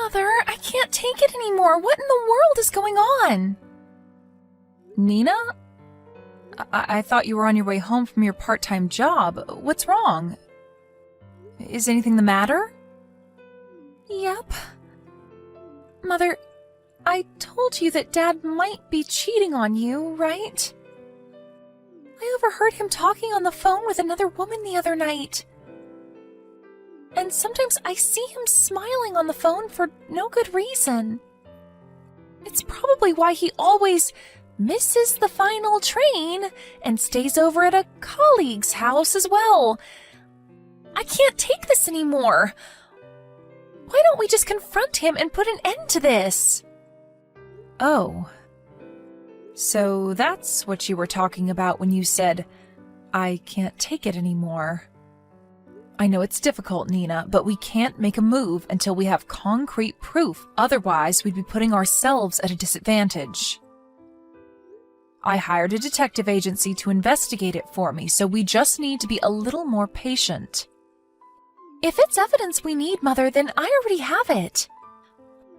Mother, I can't take it anymore. What in the world is going on? Nina? I thought you were on your way home from your part-time job. What's wrong? Is anything the matter? Yep. Mother, I told you that Dad might be cheating on you, right? I overheard him talking on the phone with another woman the other night. And sometimes I see him smiling on the phone for no good reason. It's probably why he always misses the final train and stays over at a colleague's house as well. I can't take this anymore. Why don't we just confront him and put an end to this? Oh. So that's what you were talking about when you said, I can't take it anymore. I know it's difficult, Nina, but we can't make a move until we have concrete proof. Otherwise, we'd be putting ourselves at a disadvantage. I hired a detective agency to investigate it for me, so we just need to be a little more patient. If it's evidence we need, Mother, then I already have it.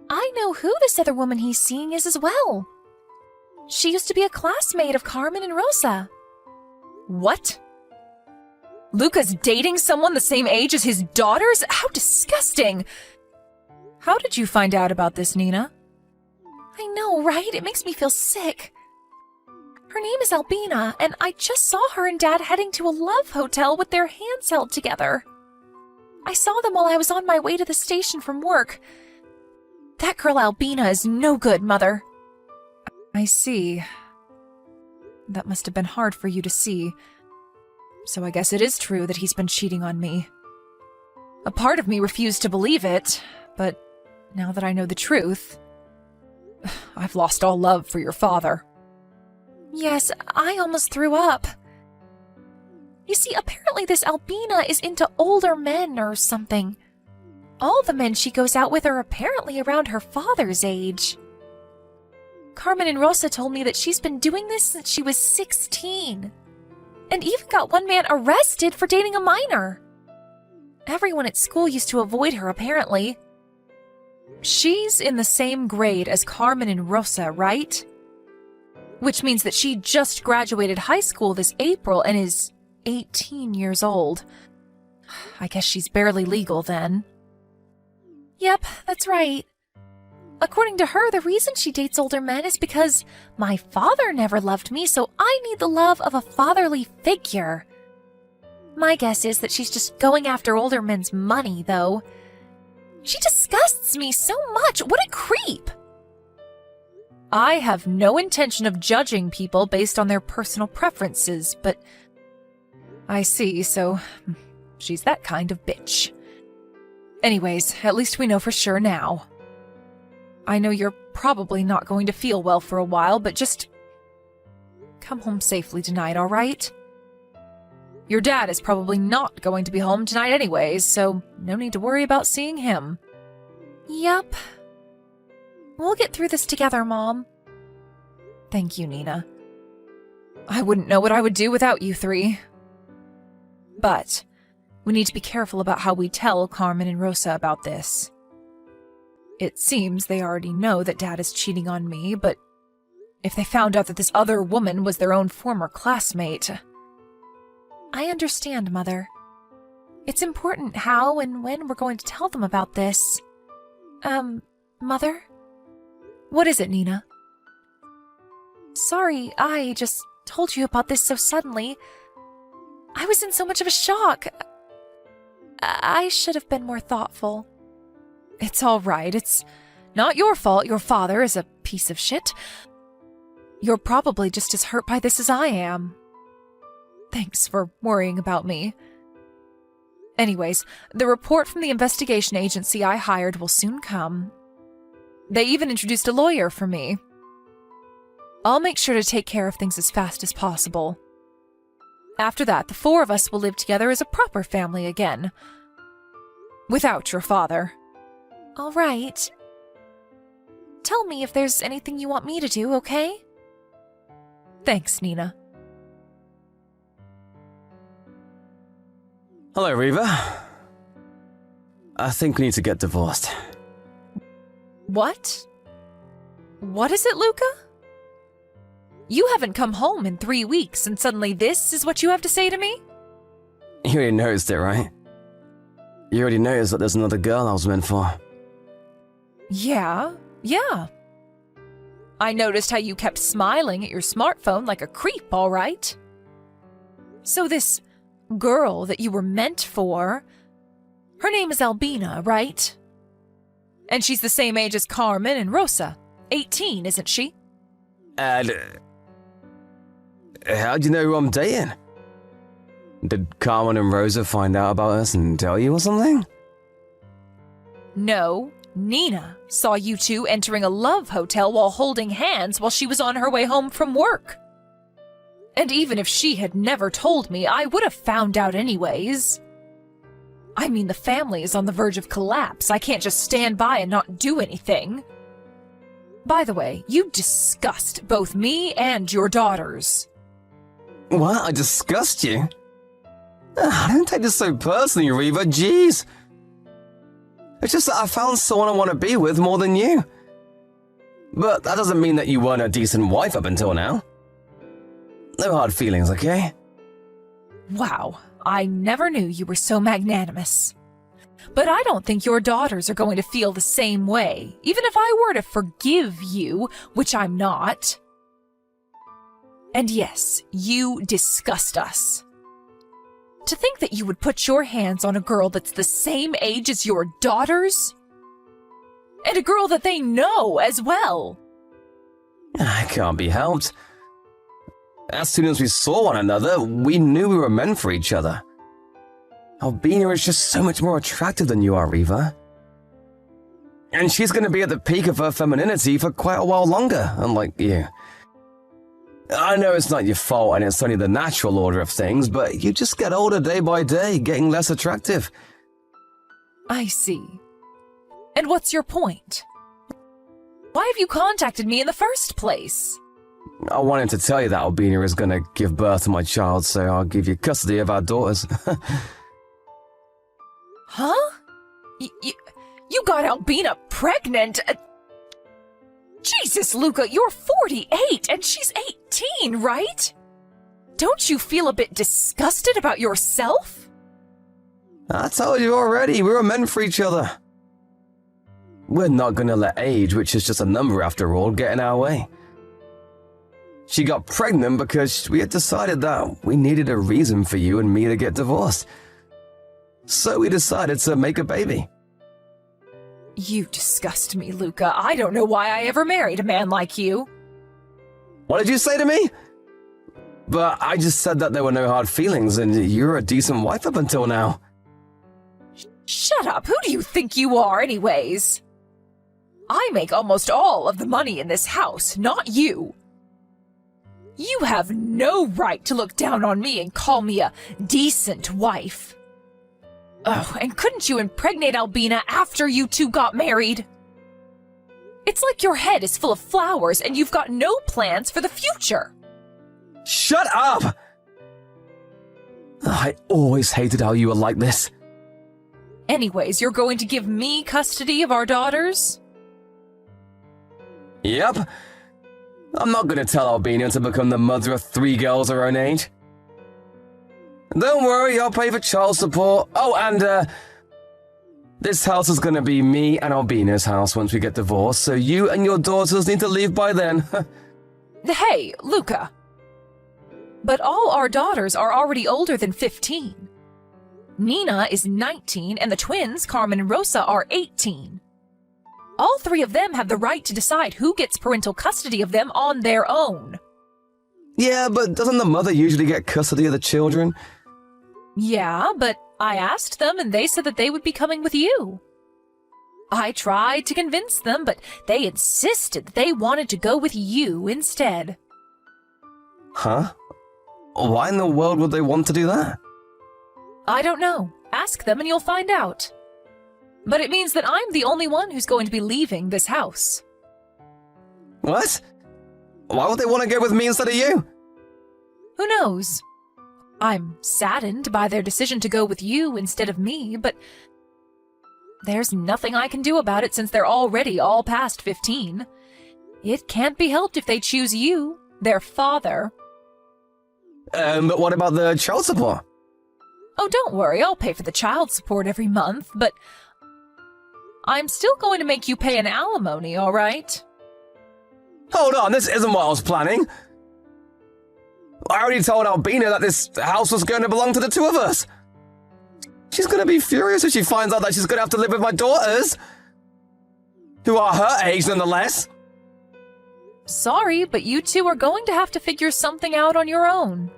I know who this other woman he's seeing is as well. She used to be a classmate of Carmen and Rosa. What? Luca's dating someone the same age as his daughters? How disgusting! How did you find out about this, Nina? I know, right? It makes me feel sick. Her name is Albina, and I just saw her and Dad heading to a love hotel with their hands held together. I saw them while I was on my way to the station from work. That girl Albina is no good, Mother. I see. That must have been hard for you to see. So I guess it is true that he's been cheating on me. A part of me refused to believe it, but now that I know the truth, I've lost all love for your father. Yes, I almost threw up. You see, apparently this Albina is into older men or something. All the men she goes out with are apparently around her father's age. Carmen and Rosa told me that she's been doing this since she was 16. And even got one man arrested for dating a minor. Everyone at school used to avoid her, apparently. She's in the same grade as Carmen and Rosa, right? Which means that she just graduated high school this April and is 18 years old. I guess she's barely legal then. Yep, that's right. According to her, the reason she dates older men is because my father never loved me, so I need the love of a fatherly figure. My guess is that she's just going after older men's money, though. She disgusts me so much. What a creep! I have no intention of judging people based on their personal preferences, but I see, so she's that kind of bitch. Anyways, at least we know for sure now. I know you're probably not going to feel well for a while, but just come home safely tonight, all right? Your dad is probably not going to be home tonight anyways, so no need to worry about seeing him. Yup. We'll get through this together, Mom. Thank you, Nina. I wouldn't know what I would do without you three. But we need to be careful about how we tell Carmen and Rosa about this. It seems they already know that Dad is cheating on me, but if they found out that this other woman was their own former classmate... I understand, Mother. It's important how and when we're going to tell them about this. Mother? What is it, Nina? Sorry, I just told you about this so suddenly. I was in so much of a shock. I should have been more thoughtful. It's all right. It's not your fault your father is a piece of shit. You're probably just as hurt by this as I am. Thanks for worrying about me. Anyways, the report from the investigation agency I hired will soon come. They even introduced a lawyer for me. I'll make sure to take care of things as fast as possible. After that, the four of us will live together as a proper family again. Without your father. All right. Tell me if there's anything you want me to do, okay? Thanks, Nina. Hello, Reva. I think we need to get divorced. What? What is it, Luca? You haven't come home in 3 weeks, and suddenly this is what you have to say to me? You already noticed it, right? You already noticed that there's another girl I was meant for. Yeah. I noticed how you kept smiling at your smartphone like a creep, all right? So this girl that you were meant for, her name is Albina, right? And she's the same age as Carmen and Rosa. 18, isn't she? And how'd you know who I'm dating? Did Carmen and Rosa find out about us and tell you or something? No, Nina saw you two entering a love hotel while holding hands while she was on her way home from work. And even if she had never told me, I would have found out anyways. I mean, the family is on the verge of collapse. I can't just stand by and not do anything. By the way, you disgust both me and your daughters. What? I disgust you? Don't take this so personally, Reva. Jeez. It's just that I found someone I want to be with more than you. But that doesn't mean that you weren't a decent wife up until now. No hard feelings, okay? Wow, I never knew you were so magnanimous. But I don't think your daughters are going to feel the same way, even if I were to forgive you, which I'm not. And yes, you disgust us. To think that you would put your hands on a girl that's the same age as your daughters? And a girl that they know as well. I can't be helped. As soon as we saw one another, we knew we were meant for each other. Albina is just so much more attractive than you are, Reva. And she's going to be at the peak of her femininity for quite a while longer, unlike you. I know it's not your fault and it's only the natural order of things, but you just get older day by day, getting less attractive. I see. And what's your point? Why have you contacted me in the first place? I wanted to tell you that Albina is going to give birth to my child, so I'll give you custody of our daughters. Huh? You got Albina pregnant? Jesus, Luca, you're 48 and she's 18, right? Don't you feel a bit disgusted about yourself? I told you already, we were meant for each other. We're not going to let age, which is just a number after all, get in our way. She got pregnant because we had decided that we needed a reason for you and me to get divorced. So we decided to make a baby. You disgust me, Luca. I don't know why I ever married a man like you. What did you say to me? But I just said that there were no hard feelings and you're a decent wife up until now. Shut up. Who do you think you are, anyways? I make almost all of the money in this house, not you. You have no right to look down on me and call me a decent wife. Oh, and couldn't you impregnate Albina after you two got married? It's like your head is full of flowers and you've got no plans for the future. Shut up! I always hated how you were like this. Anyways, you're going to give me custody of our daughters? Yep. I'm not going to tell Albina to become the mother of 3 girls her own age. Don't worry, I'll pay for child support. Oh, and, this house is going to be me and Albina's house once we get divorced, so you and your daughters need to leave by then. Hey, Luca. But all our daughters are already older than 15. Nina is 19 and the twins, Carmen and Rosa, are 18. All 3 of them have the right to decide who gets parental custody of them on their own. Yeah, but doesn't the mother usually get custody of the children? Yeah, but I asked them and they said that they would be coming with you. I tried to convince them, but they insisted that they wanted to go with you instead. Huh? Why in the world would they want to do that? I don't know. Ask them and you'll find out. But it means that I'm the only one who's going to be leaving this house. What? Why would they want to go with me instead of you? Who knows? I'm saddened by their decision to go with you instead of me, but there's nothing I can do about it since they're already all past 15. It can't be helped if they choose you, their father. But what about the child support? Oh, don't worry, I'll pay for the child support every month, but I'm still going to make you pay an alimony, all right? Hold on, this isn't what I was planning. I already told Albina that this house was going to belong to the two of us. She's going to be furious if she finds out that she's going to have to live with my daughters, who are her age nonetheless. Sorry, but you two are going to have to figure something out on your own.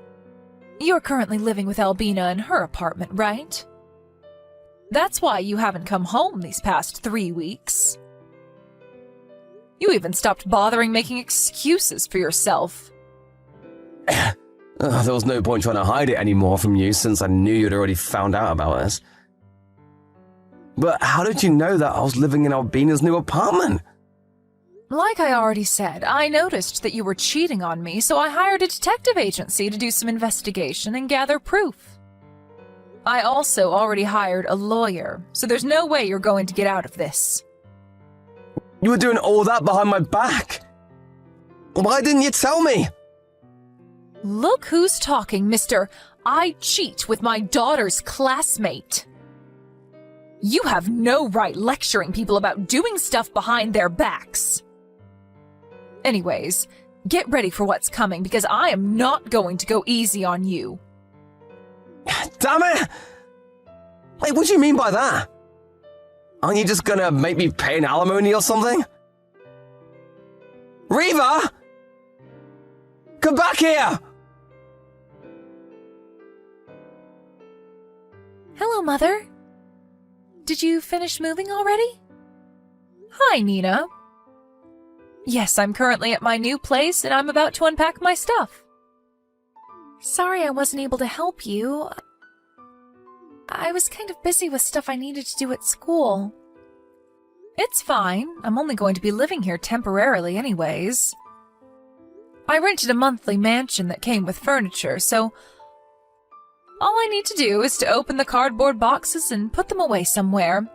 You're currently living with Albina in her apartment, right? That's why you haven't come home these past 3 weeks. You even stopped bothering making excuses for yourself. There was no point trying to hide it anymore from you since I knew you'd already found out about us. But how did you know that I was living in Albina's new apartment? Like I already said, I noticed that you were cheating on me, so I hired a detective agency to do some investigation and gather proof. I also already hired a lawyer, so there's no way you're going to get out of this. You were doing all that behind my back. Why didn't you tell me? Look who's talking, mister. I cheat with my daughter's classmate. You have no right lecturing people about doing stuff behind their backs. Anyways, get ready for what's coming because I am not going to go easy on you. Damn it! Wait, what do you mean by that? Aren't you just gonna make me pay an alimony or something? Reva! Come back here! Hello, Mother. Did you finish moving already? Hi, Nina. Yes, I'm currently at my new place and I'm about to unpack my stuff. Sorry I wasn't able to help you. I was kind of busy with stuff I needed to do at school. It's fine. I'm only going to be living here temporarily anyways. I rented a monthly mansion that came with furniture, so all I need to do is to open the cardboard boxes and put them away somewhere.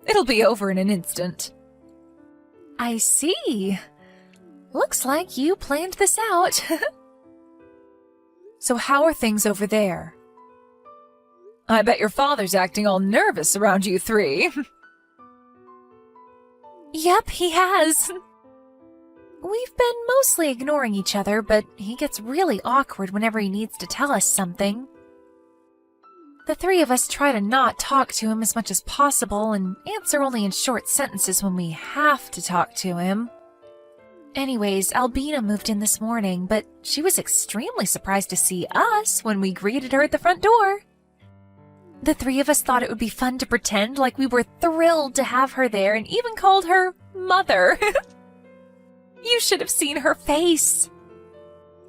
It'll be over in an instant. I see. Looks like you planned this out. So how are things over there? I bet your father's acting all nervous around you three. Yep, he has. We've been mostly ignoring each other, but he gets really awkward whenever he needs to tell us something. The three of us try to not talk to him as much as possible and answer only in short sentences when we have to talk to him. Anyways, Albina moved in this morning, but she was extremely surprised to see us when we greeted her at the front door. The three of us thought it would be fun to pretend like we were thrilled to have her there and even called her Mother. You should have seen her face.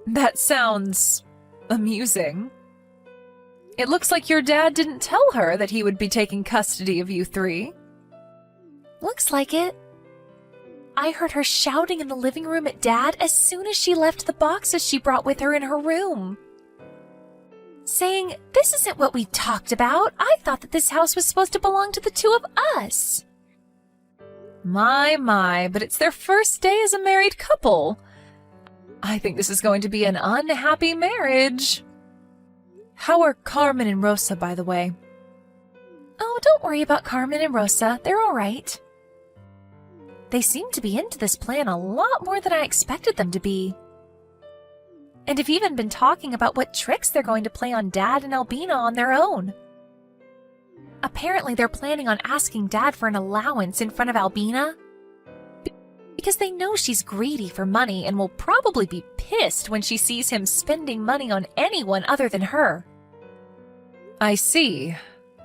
That sounds amusing. It looks like your dad didn't tell her that he would be taking custody of you three. Looks like it. I heard her shouting in the living room at Dad as soon as she left the boxes she brought with her in her room. Saying, "This isn't what we talked about. I thought that this house was supposed to belong to the two of us." My, but it's their first day as a married couple. I think this is going to be an unhappy marriage. How are Carmen and Rosa, by the way? Oh, don't worry about Carmen and Rosa. They're all right. They seem to be into this plan a lot more than I expected them to be. And have even been talking about what tricks they're going to play on Dad and Albina on their own. Apparently they're planning on asking Dad for an allowance in front of Albina because they know she's greedy for money and will probably be pissed when she sees him spending money on anyone other than her. I see.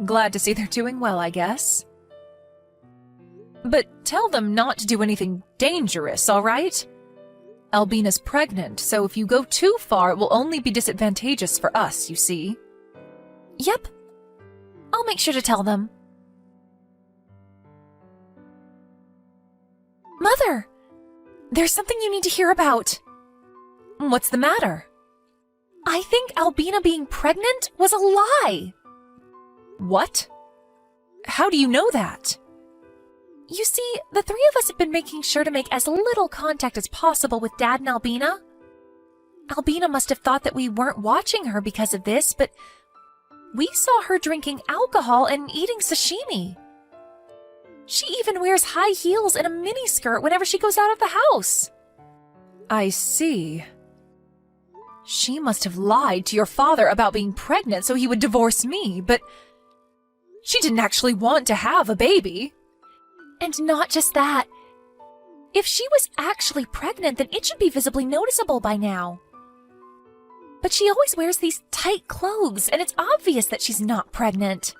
Glad to see they're doing well, I guess. But tell them not to do anything dangerous, all right? Albina's pregnant, so if you go too far, it will only be disadvantageous for us, you see. Yep. I'll make sure to tell them. Mother! There's something you need to hear about. What's the matter? I think Albina being pregnant was a lie. What? How do you know that? You see, the three of us have been making sure to make as little contact as possible with Dad and Albina. Albina must have thought that we weren't watching her because of this, but we saw her drinking alcohol and eating sashimi. She even wears high heels and a miniskirt whenever she goes out of the house. I see. She must have lied to your father about being pregnant so he would divorce me, but she didn't actually want to have a baby. And not just that. If she was actually pregnant, then it should be visibly noticeable by now. But she always wears these tight clothes, and it's obvious that she's not pregnant.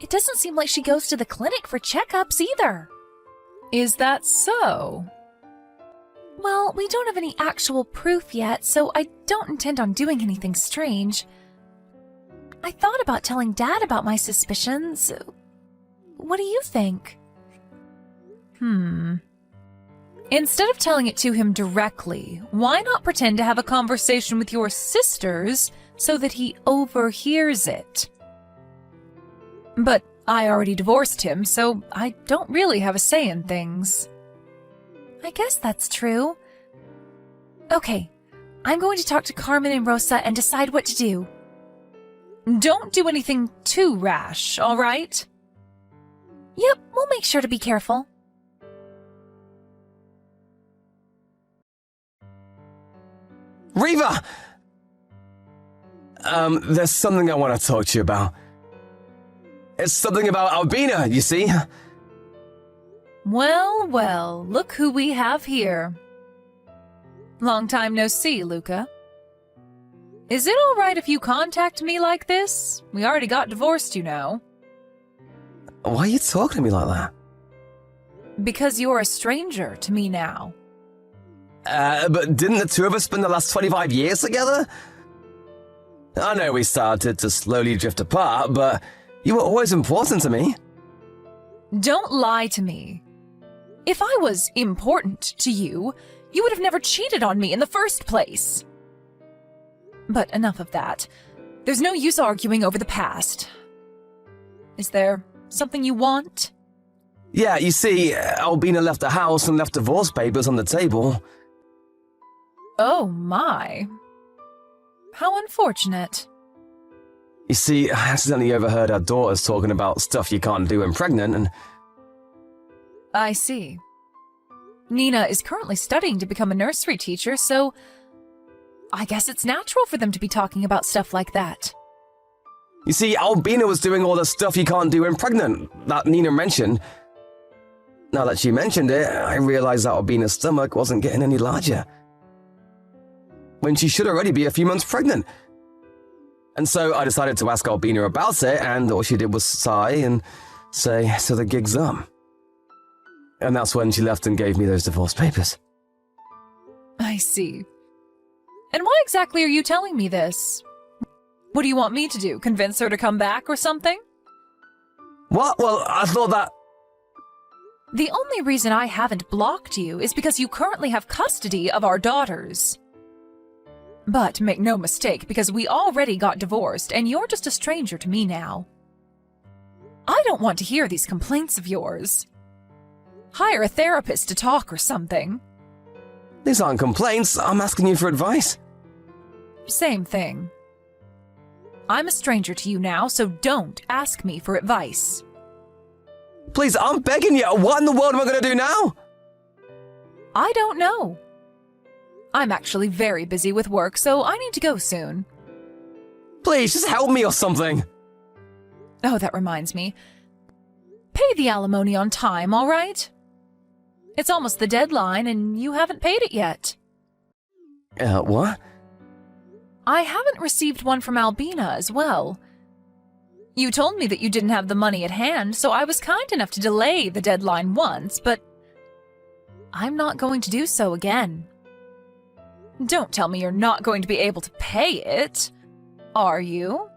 It doesn't seem like she goes to the clinic for checkups either. Is that so? Well, we don't have any actual proof yet, so I don't intend on doing anything strange. I thought about telling Dad about my suspicions. What do you think? Instead of telling it to him directly, why not pretend to have a conversation with your sisters so that he overhears it? But I already divorced him, so I don't really have a say in things. I guess that's true. Okay, I'm going to talk to Carmen and Rosa and decide what to do. Don't do anything too rash, all right? Yep, we'll make sure to be careful. Riva! There's something I want to talk to you about. It's something about Albina, you see? Well, well, look who we have here. Long time no see, Luca. Is it all right if you contact me like this? We already got divorced, you know. Why are you talking to me like that? Because you're a stranger to me now. But didn't the two of us spend the last 25 years together? I know we started to slowly drift apart, but you were always important to me. Don't lie to me. If I was important to you, you would have never cheated on me in the first place. But enough of that. There's no use arguing over the past. Is there something you want? Yeah, you see, Albina left the house and left divorce papers on the table. Oh my. How unfortunate. You see, I accidentally overheard our daughters talking about stuff you can't do when pregnant, and... I see. Nina is currently studying to become a nursery teacher, so I guess it's natural for them to be talking about stuff like that. You see, Albina was doing all the stuff you can't do when pregnant, that Nina mentioned. Now that she mentioned it, I realized that Albina's stomach wasn't getting any larger, when she should already be a few months pregnant. And so I decided to ask Albina about it, and all she did was sigh and say, so the gig's up. And that's when she left and gave me those divorce papers. I see. And why exactly are you telling me this? What do you want me to do? Convince her to come back or something? What? Well, I thought that... The only reason I haven't blocked you is because you currently have custody of our daughters. But make no mistake, because we already got divorced and you're just a stranger to me now. I don't want to hear these complaints of yours. Hire a therapist to talk or something. These aren't complaints, I'm asking you for advice. Same thing. I'm a stranger to you now, so don't ask me for advice. Please, I'm begging you, what in the world am I going to do now? I don't know. I'm actually very busy with work, so I need to go soon. Please, just help me or something. Oh, that reminds me. Pay the alimony on time, all right? It's almost the deadline, and you haven't paid it yet. What? I haven't received one from Albina as well. You told me that you didn't have the money at hand, so I was kind enough to delay the deadline once, but I'm not going to do so again. Don't tell me you're not going to be able to pay it, are you?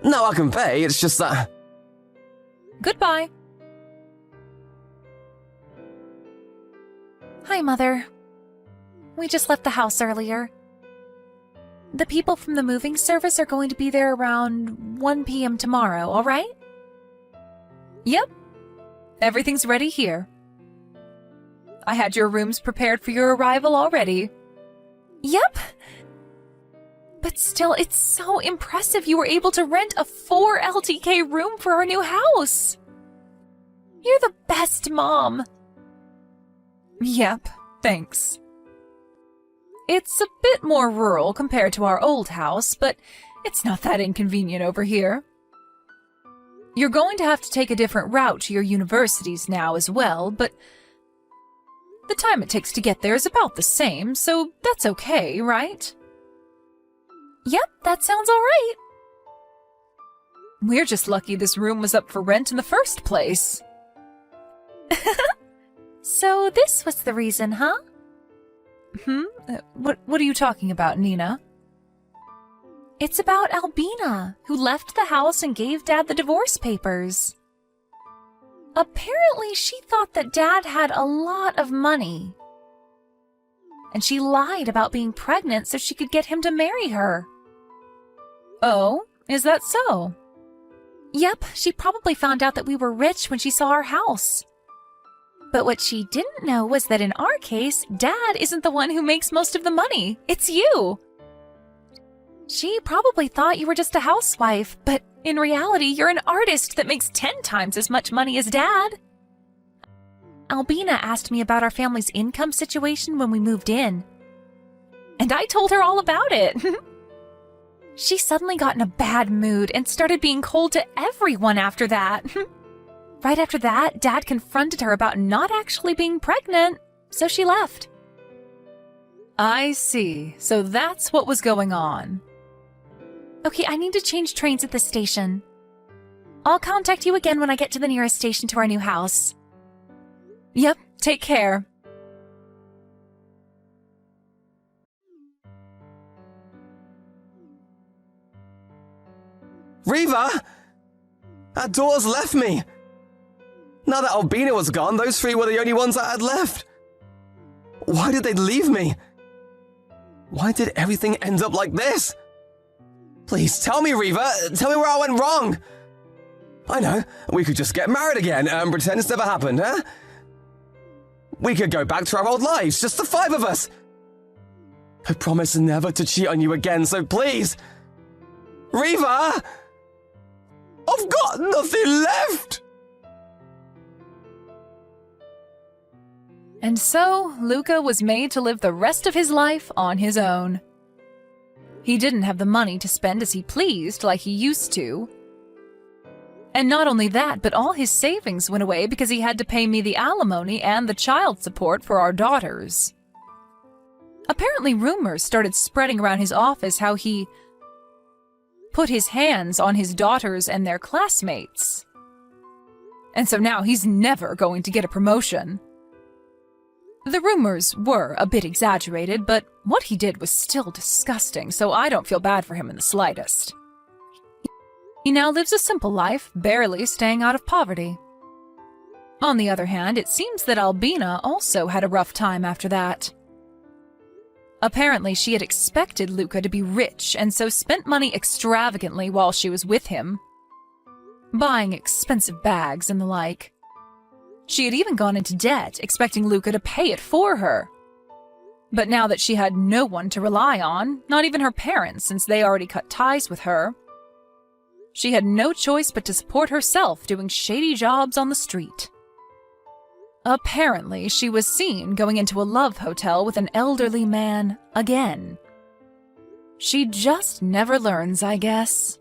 No, I can pay, it's just that... Goodbye. Hi, Mother. We just left the house earlier. The people from the moving service are going to be there around 1 p.m. tomorrow, all right? Yep, everything's ready here. I had your rooms prepared for your arrival already. Yep. But still, it's so impressive you were able to rent a 4 LTK room for our new house. You're the best mom. Yep, thanks. It's a bit more rural compared to our old house, but it's not that inconvenient over here. You're going to have to take a different route to your universities now as well, but the time it takes to get there is about the same, so that's okay, right? Yep, that sounds all right. We're just lucky this room was up for rent in the first place. So this was the reason, huh? What are you talking about, Nina? It's about Albina, who left the house and gave Dad the divorce papers. Apparently, she thought that Dad had a lot of money. And she lied about being pregnant so she could get him to marry her. Oh, is that so? Yep, she probably found out that we were rich when she saw our house. But what she didn't know was that in our case, Dad isn't the one who makes most of the money. It's you. She probably thought you were just a housewife, but in reality, you're an artist that makes 10 times as much money as Dad. Albina asked me about our family's income situation when we moved in. And I told her all about it. She suddenly got in a bad mood and started being cold to everyone after that. Right after that, Dad confronted her about not actually being pregnant, so she left. I see. So that's what was going on. Okay, I need to change trains at the station. I'll contact you again when I get to the nearest station to our new house. Yep, take care. Reva! Our daughters left me! Now that Albina was gone, those 3 were the only ones I had left. Why did they leave me? Why did everything end up like this? Please, tell me, Reva. Tell me where I went wrong. I know, we could just get married again and pretend it's never happened, huh? We could go back to our old lives, just the 5 of us. I promise never to cheat on you again, so please. Reva! I've got nothing left! And so, Luca was made to live the rest of his life on his own. He didn't have the money to spend as he pleased like he used to. And not only that, but all his savings went away because he had to pay me the alimony and the child support for our daughters. Apparently, rumors started spreading around his office how he put his hands on his daughters and their classmates. And so now he's never going to get a promotion. The rumors were a bit exaggerated, but what he did was still disgusting, so I don't feel bad for him in the slightest. He now lives a simple life, barely staying out of poverty. On the other hand, it seems that Albina also had a rough time after that. Apparently, she had expected Luca to be rich and so spent money extravagantly while she was with him, buying expensive bags and the like. She had even gone into debt, expecting Luca to pay it for her. But now that she had no one to rely on, not even her parents since they already cut ties with her, she had no choice but to support herself doing shady jobs on the street. Apparently, she was seen going into a love hotel with an elderly man again. She just never learns, I guess.